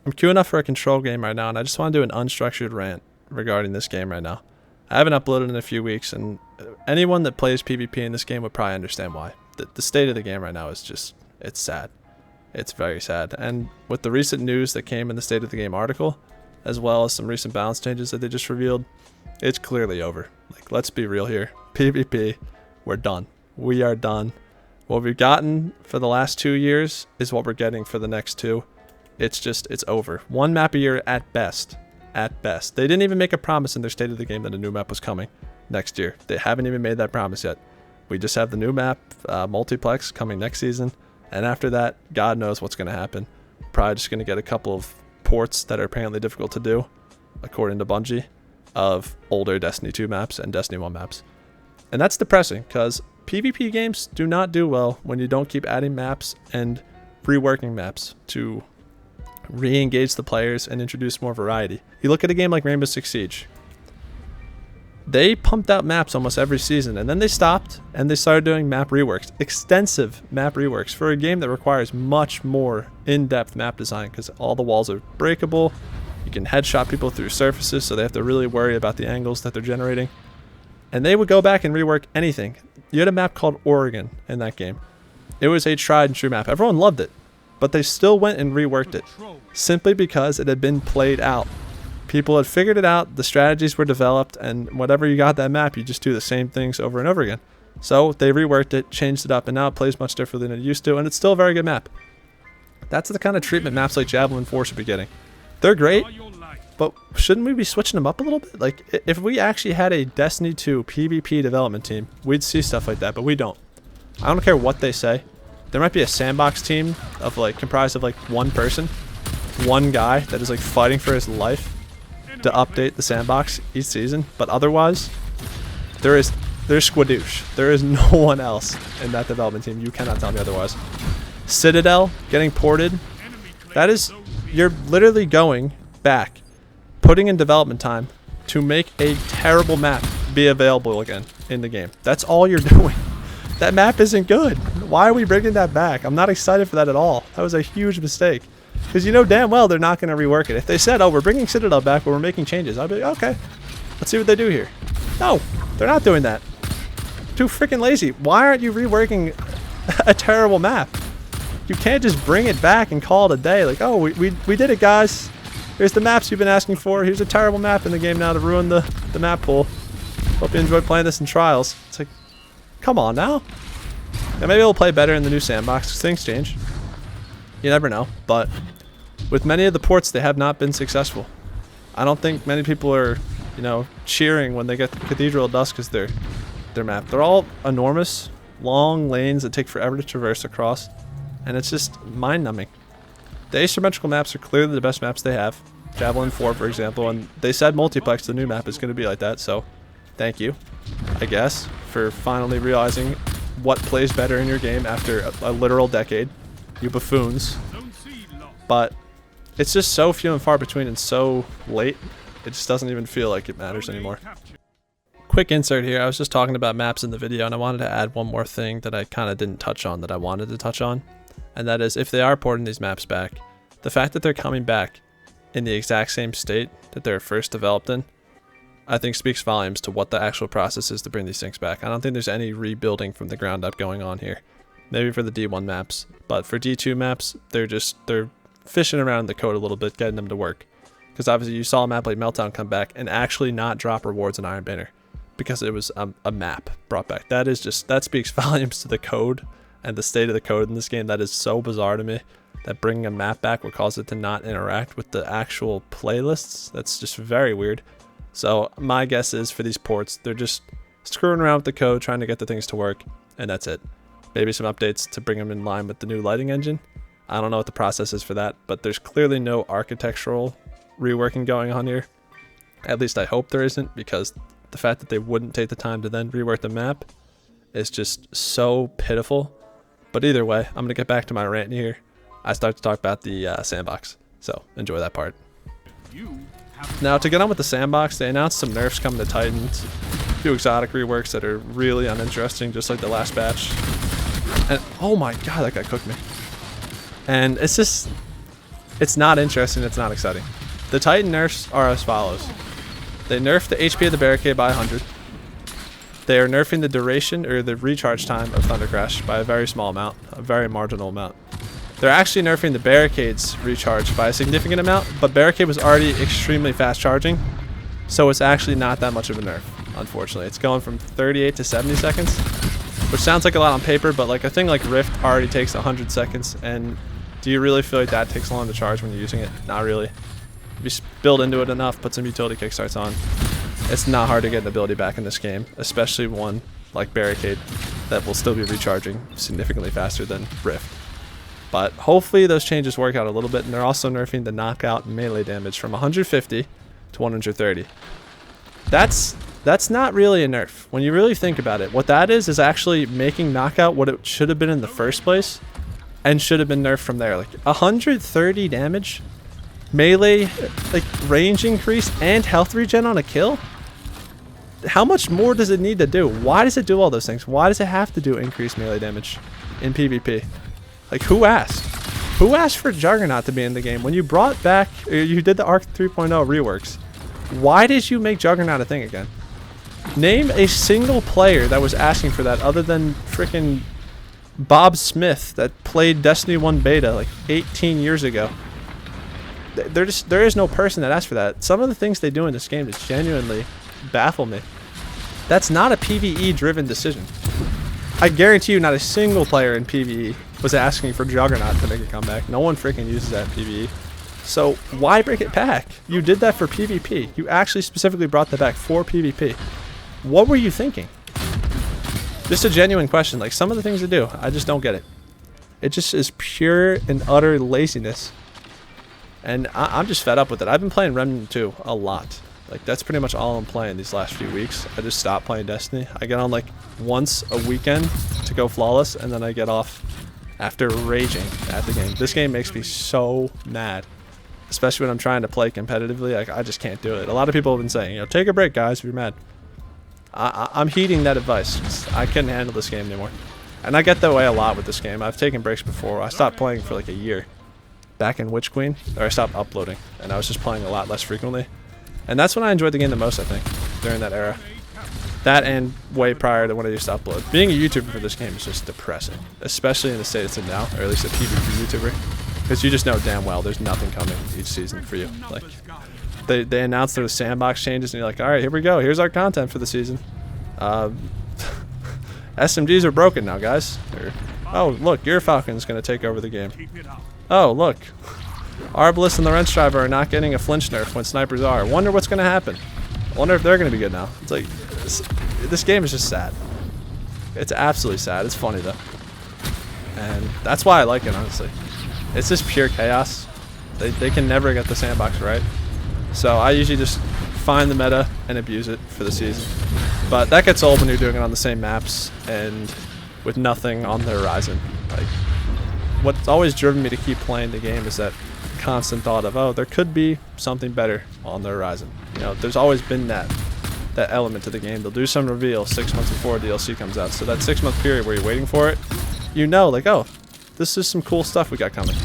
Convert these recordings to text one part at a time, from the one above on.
I'm queuing up for a control game right now, and I just want to do an unstructured rant regarding this game right now. I haven't uploaded in a few weeks, and anyone that plays PvP in this game would probably understand why. The state of the game right now is just, it's sad. It's very sad. And with the recent news that came in the State of the Game article, as well as some recent balance changes that they just revealed, it's clearly over. Like, let's be real here. PvP, we're done. We are done. What we've gotten for the last 2 years is what we're getting for the next 2. It's just, it's over. 1 map a year at best. At best. They didn't even make a promise in their State of the Game that a new map was coming next year. They haven't even made that promise yet. We just have the new map, multiplex, coming next season. And after that, God knows what's going to happen. Probably just going to get a couple of ports that are apparently difficult to do, according to Bungie, of older Destiny 2 maps and Destiny 1 maps. And that's depressing, because PvP games do not do well when you don't keep adding maps and reworking maps to re-engage the players and introduce more variety. You look at a game like Rainbow Six Siege. They pumped out maps almost every season, and then they stopped and they started doing map reworks, extensive map reworks for a game that requires much more in-depth map design, because all the walls are breakable. You can headshot people through surfaces, so they have to really worry about the angles that they're generating. And they would go back and rework anything. You had a map called Oregon in that game. It was a tried and true map. Everyone loved it, but they still went and reworked it simply because it had been played out. People had figured it out, the strategies were developed, and whatever you got that map, you just do the same things over and over again. So they reworked it, changed it up, and now it plays much differently than it used to, and it's still a very good map. That's the kind of treatment maps like Javelin 4 should be getting. They're great, but shouldn't we be switching them up a little bit? Like, if we actually had a Destiny 2 PvP development team, we'd see stuff like that, but we don't. I don't care what they say. There might be a sandbox team of comprised of one person, one guy that is fighting for his life to update the sandbox each season, but otherwise, there's squadoosh. There is no one else in that development team. You cannot tell me otherwise. Citadel getting ported. That is, you're literally going back, putting in development time to make a terrible map be available again in the game. That's all you're doing. That map isn't good. Why are we bringing that back? I'm not excited for that at all. That was a huge mistake. Because you know damn well they're not going to rework it. If they said, oh, we're bringing Citadel back, but we're making changes, I'd be like, okay, let's see what they do here. No, they're not doing that. Too freaking lazy. Why aren't you reworking a terrible map? You can't just bring it back and call it a day. Like, oh, we did it, guys. Here's the maps you've been asking for. Here's a terrible map in the game now to ruin the map pool. Hope you enjoyed playing this in Trials. It's like, come on now. And maybe it'll play better in the new sandbox. Things change. You never know. But with many of the ports, they have not been successful. I don't think many people are, cheering when they get Cathedral of Dusk as their map. They're all enormous, long lanes that take forever to traverse across, and it's just mind-numbing. The asymmetrical maps are clearly the best maps they have. Javelin 4, for example, and they said Multiplex, the new map, is going to be like that, so thank you, I guess, for finally realizing what plays better in your game after a literal decade. You buffoons. But it's just so few and far between and so late, it just doesn't even feel like it matters anymore. Quick insert here, I was just talking about maps in the video, and I wanted to add one more thing that I kind of didn't touch on that I wanted to touch on. And that is, if they are porting these maps back, the fact that they're coming back in the exact same state that they're first developed in, I think speaks volumes to what the actual process is to bring these things back. I don't think there's any rebuilding from the ground up going on here. Maybe for the D1 maps, but for D2 maps, they're fishing around the code a little bit, getting them to work. Because obviously you saw a map like Meltdown come back and actually not drop rewards in Iron Banner because it was a map brought back. That speaks volumes to the code and the state of the code in this game. That is so bizarre to me that bringing a map back would cause it to not interact with the actual playlists. That's just very weird. So my guess is for these ports, they're just screwing around with the code, trying to get the things to work, and that's it. Maybe some updates to bring them in line with the new lighting engine. I don't know what the process is for that, but there's clearly no architectural reworking going on here. At least I hope there isn't, because the fact that they wouldn't take the time to then rework the map is just so pitiful. But either way, I'm going to get back to my rant here. I start to talk about the sandbox, so enjoy that part. Now, to get on with the sandbox, they announced some nerfs coming to Titans, a few exotic reworks that are really uninteresting, just like the last batch. And oh my god, that guy cooked me. And it's It's not interesting. It's not exciting. The Titan nerfs are as follows. They nerfed the HP of the barricade by 100. They are nerfing the duration or the recharge time of Thunder Crash by a very small amount, a very marginal amount. They're actually nerfing the barricade's recharge by a significant amount, but barricade was already extremely fast charging, so it's actually not that much of a nerf, unfortunately. It's going from 38 to 70 seconds, which sounds like a lot on paper, but like a thing like Rift already takes 100 seconds, and do you really feel like that takes long to charge when you're using it? Not really. If you build into it enough, put some utility kickstarts on, it's not hard to get an ability back in this game, especially one like Barricade that will still be recharging significantly faster than Rift. But hopefully those changes work out a little bit, and they're also nerfing the knockout melee damage from 150 to 130. That's not really a nerf. When you really think about it, what that is actually making knockout what it should have been in the first place, and should have been nerfed from there. Like 130 damage, melee, like range increase, and health regen on a kill? How much more does it need to do? Why does it do all those things? Why does it have to do increased melee damage in PvP? Like, who asked? Who asked for Juggernaut to be in the game? When you brought back, you did the Arc 3.0 reworks, why did you make Juggernaut a thing again? Name a single player that was asking for that other than freaking Bob Smith that played Destiny 1 beta like 18 years ago. There is no person that asked for that. Some of the things they do in this game just genuinely baffle me. That's not a PvE driven decision. I guarantee you not a single player in PvE was asking for Juggernaut to make a comeback. No one freaking uses that in PvE. So why bring it back? You did that for PvP. You actually specifically brought that back for PvP. What were you thinking? Just a genuine question. Like, some of the things they do, I just don't get it. It just is pure and utter laziness. And I'm just fed up with it. I've been playing Remnant 2 a lot. Like, that's pretty much all I'm playing these last few weeks. I just stopped playing Destiny. I get on like once a weekend to go flawless, and then I get off after raging at the game. This game makes me so mad, especially when I'm trying to play competitively. Like, I just can't do it. A lot of people have been saying, you know, take a break, guys, if you're mad. I'm heeding that advice. I couldn't handle this game anymore. And I get that way a lot with this game. I've taken breaks before. I stopped playing for like a year back in Witch Queen, or I stopped uploading, and I was just playing a lot less frequently. And that's when I enjoyed the game the most, I think, during that era. That and way prior to when I used to upload. Being a YouTuber for this game is just depressing, especially in the state it's in now, or at least a PvP YouTuber, because you just know damn well there's nothing coming each season for you. Like, they announced there was sandbox changes, and you're like, all right, here we go. Here's our content for the season. SMGs are broken now, guys. Oh, look, your Falcon's going to take over the game. Oh, look. Arbalest and the Rent Driver are not getting a flinch nerf when snipers are. Wonder what's going to happen. I wonder if they're going to be good now. It's like, this game is just sad. It's absolutely sad. It's funny, though. And that's why I like it, honestly. It's just pure chaos. They can never get the sandbox right. So I usually just find the meta and abuse it for the season. But that gets old when you're doing it on the same maps and with nothing on the horizon. Like, what's always driven me to keep playing the game is that constant thought of, oh, there could be something better on the horizon. You know, there's always been that element to the game. They'll do some reveal 6 months before DLC comes out. So that 6-month period where you're waiting for it, you know, like, oh, this is some cool stuff we got coming.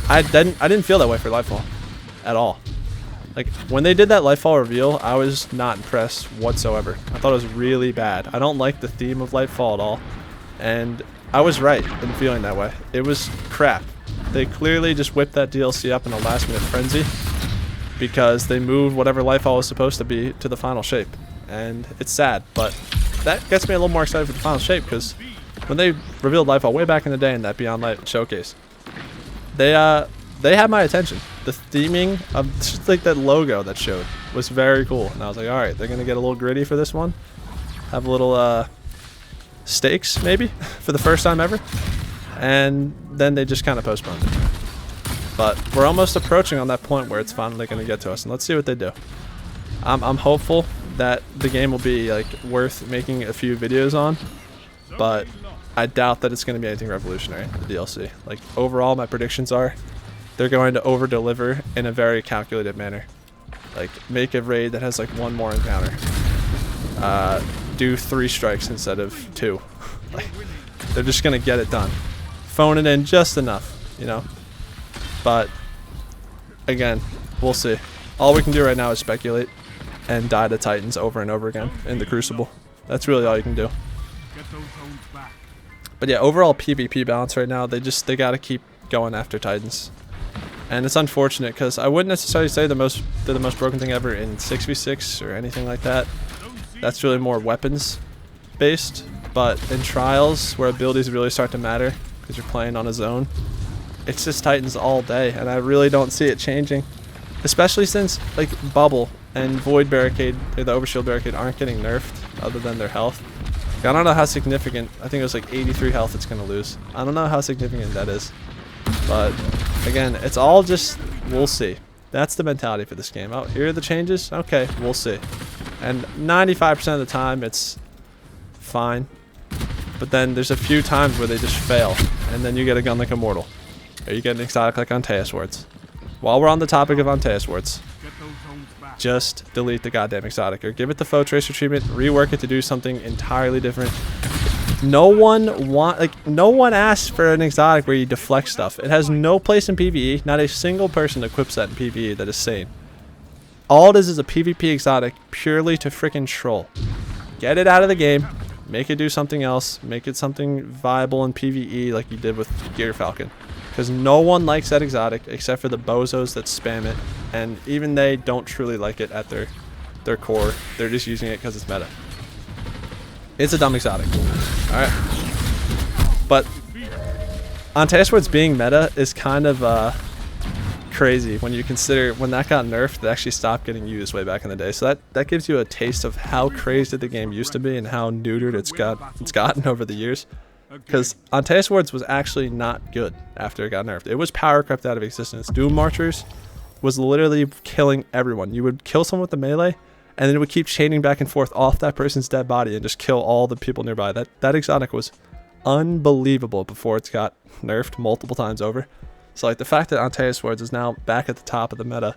I didn't feel that way for Lightfall at all. Like, when they did that Lightfall reveal, I was not impressed whatsoever. I thought it was really bad. I don't like the theme of Lightfall at all. And I was right in feeling that way. It was crap. They clearly just whipped that DLC up in a last-minute frenzy because they moved whatever Lightfall was supposed to be to the final shape. And it's sad, but that gets me a little more excited for the final shape, because when they revealed Lightfall way back in the day in that Beyond Light showcase, they had my attention. The theming of just like that logo that showed was very cool, and I was like, all right, they're gonna get a little gritty for this one, have a little stakes maybe for the first time ever, and then they just kind of postponed it. But we're almost approaching on that point where it's finally gonna get to us, and let's see what they do. I'm hopeful that the game will be like worth making a few videos on, but I doubt that it's going to be anything revolutionary, the DLC. Like, overall, my predictions are they're going to over-deliver in a very calculated manner. Like, make a raid that has like one more encounter. Do 3 strikes instead of 2. Like, they're just going to get it done. Phone it in just enough, you know? But again, we'll see. All we can do right now is speculate and die to Titans over and over again in the Crucible. That's really all you can do. But yeah, overall PvP balance right now, they gotta keep going after Titans. And it's unfortunate because I wouldn't necessarily say they're the most broken thing ever in 6v6 or anything like that. That's really more weapons based. But in Trials, where abilities really start to matter because you're playing on a zone, it's just Titans all day, and I really don't see it changing. Especially since like Bubble and Void Barricade or the Overshield Barricade aren't getting nerfed other than their health. I don't know how significant. I think it was like 83 health it's gonna lose. I don't know how significant that is. But again, it's all just, we'll see. That's the mentality for this game. Oh, here are the changes? Okay, we'll see. And 95% of the time it's fine. But then there's a few times where they just fail. And then you get a gun like Immortal. Or you get an exotic like Antaeus Swords. While we're on the topic of Antaeus Swords, just delete the goddamn exotic. Or give it the Foe Tracer treatment, rework it to do something entirely different. No one asked for an exotic where you deflect stuff. It has no place in PvE. Not a single person equips that in PvE that is sane. All it is a PvP exotic purely to frickin' troll. Get it out of the game. Make it do something else. Make it something viable in PvE like you did with Gear Falcon. Because no one likes that exotic except for the bozos that spam it. And even they don't truly like it at their core. They're just using it because it's meta. It's a dumb exotic. Alright. But Antaeus Swords being meta is kind of crazy when you consider when that got nerfed, it actually stopped getting used way back in the day. So that gives you a taste of how crazy the game used to be and how neutered it's gotten over the years. Because Antaeus Swords was actually not good after it got nerfed. It was power crept out of existence. Doom Marchers was literally killing everyone. You would kill someone with the melee, and then it would keep chaining back and forth off that person's dead body and just kill all the people nearby. That exotic was unbelievable before it got nerfed multiple times over. So like the fact that Antaeus Swords is now back at the top of the meta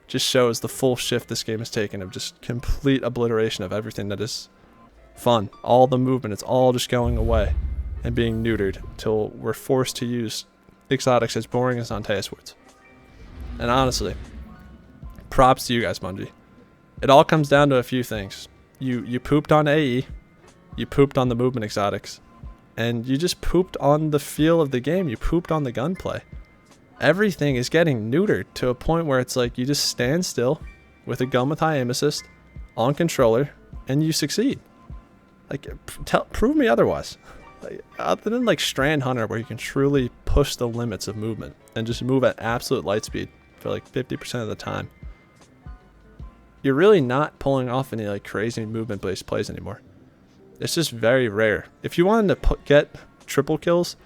just shows the full shift this game has taken of just complete obliteration of everything that is fun. All the movement, it's all just going away and being neutered until we're forced to use exotics as boring as Antaeus Swords. And honestly, props to you guys, Bungie. It all comes down to a few things. You pooped on AE, you pooped on the movement exotics, and you just pooped on the feel of the game. You pooped on the gunplay. Everything is getting neutered to a point where it's like you just stand still with a gun with high aim assist on controller and you succeed. Like, prove me otherwise. Like, other than like Strand Hunter, where you can truly push the limits of movement and just move at absolute light speed for like 50% of the time, you're really not pulling off any like crazy movement based plays anymore. It's just very rare. If you wanted to get triple kills,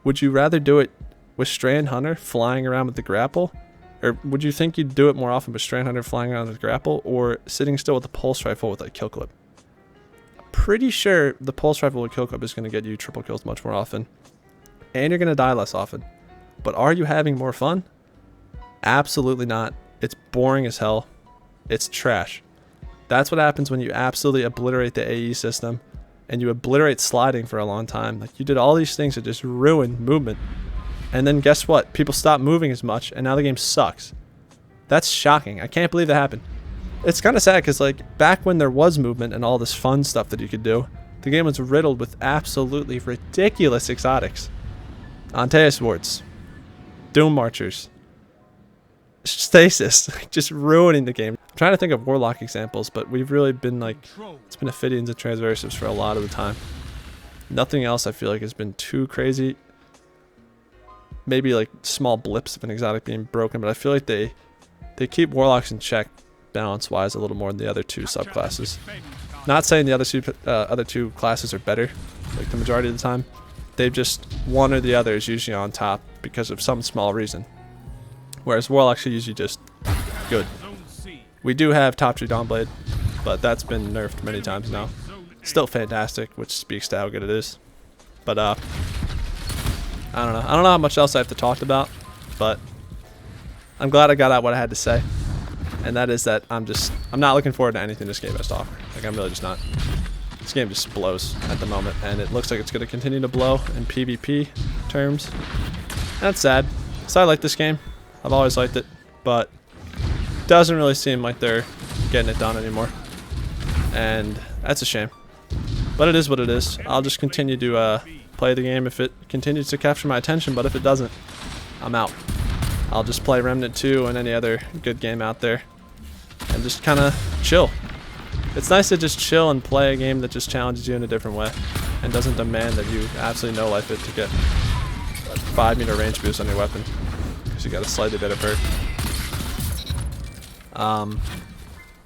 would you rather do it with Strand Hunter flying around with the grapple, or would you think you'd do it more often with Strand Hunter flying around with the grapple, or sitting still with a pulse rifle with like kill clip? Pretty sure the pulse rifle with kill clip is going to get you triple kills much more often, and you're going to die less often. But are you having more fun? Absolutely not. It's boring as hell. It's trash. That's what happens when you absolutely obliterate the AE system and you obliterate sliding for a long time. Like, you did all these things that just ruin movement, and then guess what? People stop moving as much, and now the game sucks. That's shocking. I can't believe that happened. It's kind of sad because like back when there was movement and all this fun stuff that you could do, the game was riddled with absolutely ridiculous exotics. Antaeus Swords, Doom Marchers, Stasis, just ruining the game. I'm trying to think of Warlock examples, but we've really been like, it's been Ophidians and Transversives for a lot of the time. Nothing else I feel like has been too crazy. Maybe like small blips of an exotic being broken, but I feel like they keep Warlocks in check balance-wise a little more than the other two subclasses. Not saying the other two classes are better, like the majority of the time. They've just, one or the other is usually on top because of some small reason. Whereas Warlocks are usually just good. We do have top 2 Dawnblade, but that's been nerfed many times now. Still fantastic, which speaks to how good it is. But I don't know. I don't know how much else I have to talk about, but I'm glad I got out what I had to say. And that is that I'm not looking forward to anything this game has to offer. Like, I'm really just not. This game just blows at the moment, and it looks like it's going to continue to blow in PvP terms. That's sad, because I like this game. I've always liked it. but doesn't really seem like they're getting it done anymore, and that's a shame. But it is what it is. I'll just continue to play the game if it continues to capture my attention, but if it doesn't, I'm out. I'll just play Remnant 2 and any other good game out there and just kind of chill. It's nice to just chill and play a game that just challenges you in a different way and doesn't demand that you absolutely no life it to get a 5-meter range boost on your weapon, because you got a slightly better perk.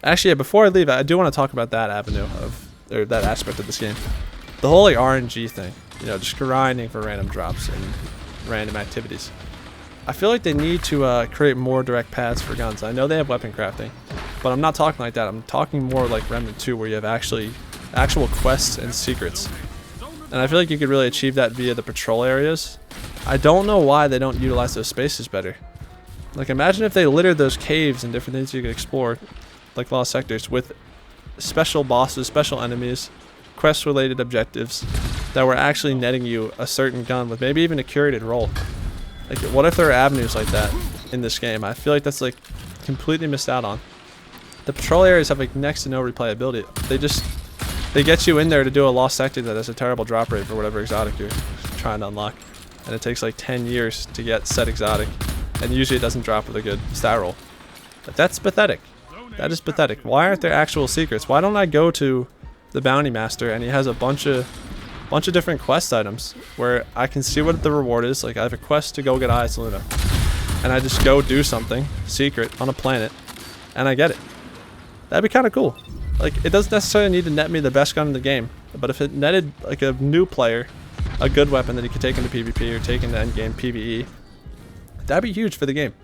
Actually, yeah, before I leave, I do want to talk about that avenue of, or that aspect of this game. The whole like RNG thing, you know, just grinding for random drops and random activities. I feel like they need to create more direct paths for guns. I know they have weapon crafting, but I'm not talking like that. I'm talking more like Remnant 2, where you have actual quests and secrets. And I feel like you could really achieve that via the patrol areas. I don't know why they don't utilize those spaces better. Like, imagine if they littered those caves and different things you could explore, like Lost Sectors, with special bosses, special enemies, quest-related objectives that were actually netting you a certain gun with maybe even a curated role. Like, what if there are avenues like that in this game? I feel like that's like completely missed out on. The patrol areas have like next to no replayability. They get you in there to do a Lost Sector that has a terrible drop rate for whatever exotic you're trying to unlock, and it takes like 10 years to get said exotic, and usually it doesn't drop with a good stat roll. But that's pathetic. That is pathetic. Why aren't there actual secrets? Why don't I go to the bounty master and he has a bunch of different quest items where I can see what the reward is? Like, I have a quest to go get Eye Luna, and I just go do something secret on a planet and I get it. That'd be kind of cool. Like, it doesn't necessarily need to net me the best gun in the game, but if it netted like a new player a good weapon that he could take into PvP or take into endgame PvE, that'd be huge for the game.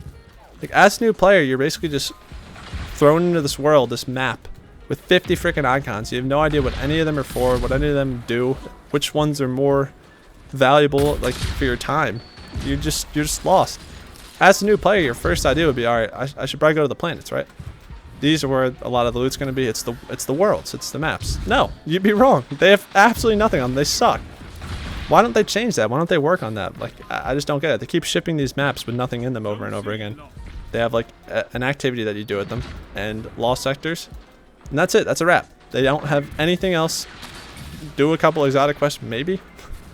Like, as a new player, you're basically just thrown into this world, this map, with 50 freaking icons. You have no idea what any of them are for, what any of them do, which ones are more valuable, like, for your time. You're just lost. As a new player, your first idea would be, alright, I should probably go to the planets, right? These are where a lot of the loot's going to be. It's the worlds. It's the maps. No, you'd be wrong. They have absolutely nothing on them. They suck. Why don't they change that? Why don't they work on that? Like, I just don't get it. They keep shipping these maps with nothing in them over and over again. They have like an activity that you do with them and Lost Sectors, and that's it. That's a wrap. They don't have anything else. Do a couple exotic quests, maybe,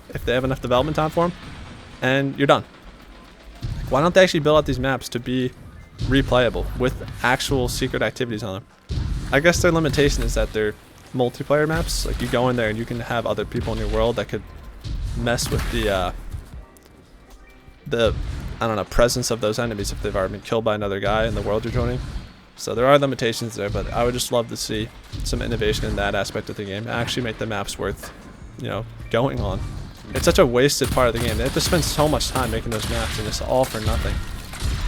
if they have enough development time for them, and you're done. Why don't they actually build out these maps to be replayable with actual secret activities on them? I guess their limitation is that they're multiplayer maps. Like, you go in there and you can have other people in your world that could mess with the I don't know, presence of those enemies if they've already been killed by another guy in the world you're joining. So there are limitations there, but I would just love to see some innovation in that aspect of the game. Actually make the maps worth, you know, going on. It's such a wasted part of the game. They have to spend so much time making those maps, and it's all for nothing.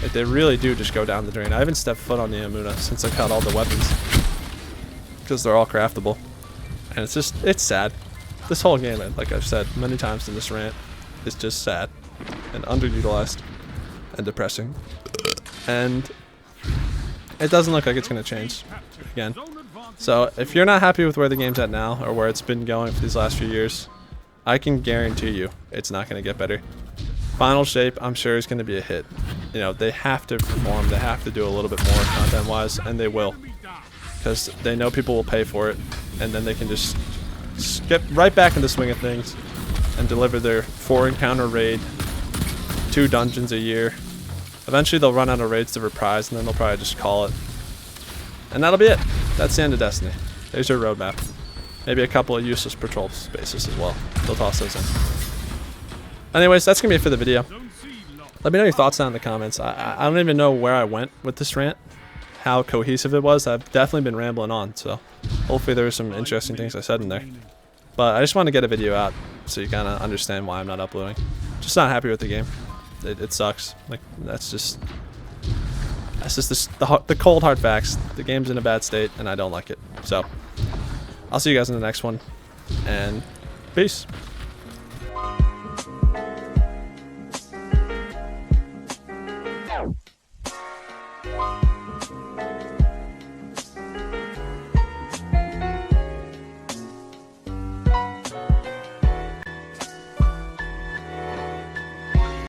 Like, they really do just go down the drain. I haven't stepped foot on the Amuna since I got all the weapons, because they're all craftable. And it's sad. This whole game, like I've said many times in this rant, is just sad and underutilized and depressing. And it doesn't look like it's going to change again. So if you're not happy with where the game's at now, or where it's been going for these last few years, I can guarantee you it's not going to get better. Final Shape, I'm sure, is going to be a hit. You know, they have to perform, they have to do a little bit more content-wise, and they will. Because they know people will pay for it, and then they can just get right back into the swing of things and deliver their 4-encounter raid, 2 dungeons a year. Eventually they'll run out of raids to reprise, and then they'll probably just call it. And that'll be it. That's the end of Destiny. There's your roadmap. Maybe a couple of useless patrol spaces as well. They'll toss those in. Anyways, that's going to be it for the video. Let me know your thoughts down in the comments. I don't even know where I went with this rant, how cohesive it was. I've definitely been rambling on, so hopefully there were some interesting things I said in there. But I just want to get a video out so you kind of understand why I'm not uploading. Just not happy with the game. It sucks. Like, that's just the cold hard facts. The game's in a bad state and I don't like it. So I'll see you guys in the next one, and peace.